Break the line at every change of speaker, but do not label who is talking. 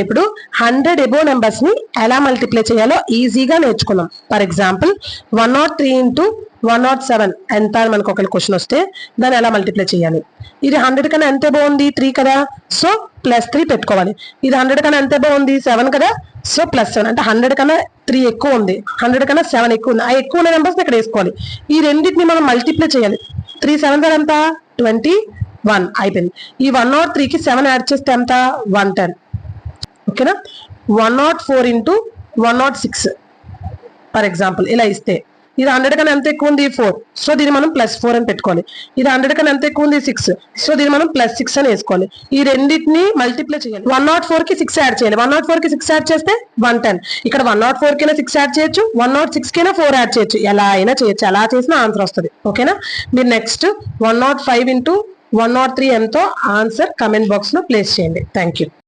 ఇప్పుడు 100 above numbers ని ఎలా మల్టిప్లై చేయాలో ఈజీగా నేర్చుకుందాం. ఫర్ ఎగ్జాంపుల్ 103 ఇంటూ 107 ఎంత అని మనకు ఒక క్వశ్చన్ వస్తే దాన్ని ఎలా మల్టిప్లై చేయాలి. ఇది 100 కన్నా ఎంత అబోవ్ ఉంది 3 కదా, సో +3 పెట్టుకోవాలి. ఇది 100 కన్నా ఎంత అబోవ్ ఉంది 7 కదా, సో +7 అంటే 100 కన్నా 3 ఎక్కువ ఉంది, 100 కన్నా 7 ఎక్కువ ఉంది. ఆ ఎక్కువ ఉన్న నెంబర్స్ ఇక్కడ వేసుకోవాలి. ఈ రెండింటిని మనం మల్టిప్లై చేయాలి. 3 7 ఎంత 21 అయిపోయింది. ఈ 103కి 7 యాడ్ చేస్తే ఎంత 110. ఓకేనా. 104 ఇంటూ 106 ఫర్ ఎగ్జాంపుల్ ఇలా ఇస్తే ఇది 100 కన్నా ఎంత ఎక్కువ ఉంది 4, సో దీన్ని మనం +4 అని పెట్టుకోవాలి. ఇది 100 కన్నా ఎంత ఎక్కువ ఉంది 6, సో దీన్ని మనం +6 అని వేసుకోవాలి. ఈ రెండింటిని మల్టిప్లై చేయాలి. 104కి 6 యాడ్ చేయాలి. 104కి 6 యాడ్ చేస్తే 110. ఇక్కడ 104 కైనా 6 యాడ్ చేయొచ్చు, 106 కైనా 4 యాడ్ చేయొచ్చు, ఎలా అయినా చేయొచ్చు. ఎలా చేసినా ఆన్సర్ వస్తుంది. ఓకేనా. మీరు నెక్స్ట్ 105 ఇంటూ 103 ఎంతో ఆన్సర్ కమెంట్ బాక్స్ లో ప్లేస్ చేయండి. Thank you.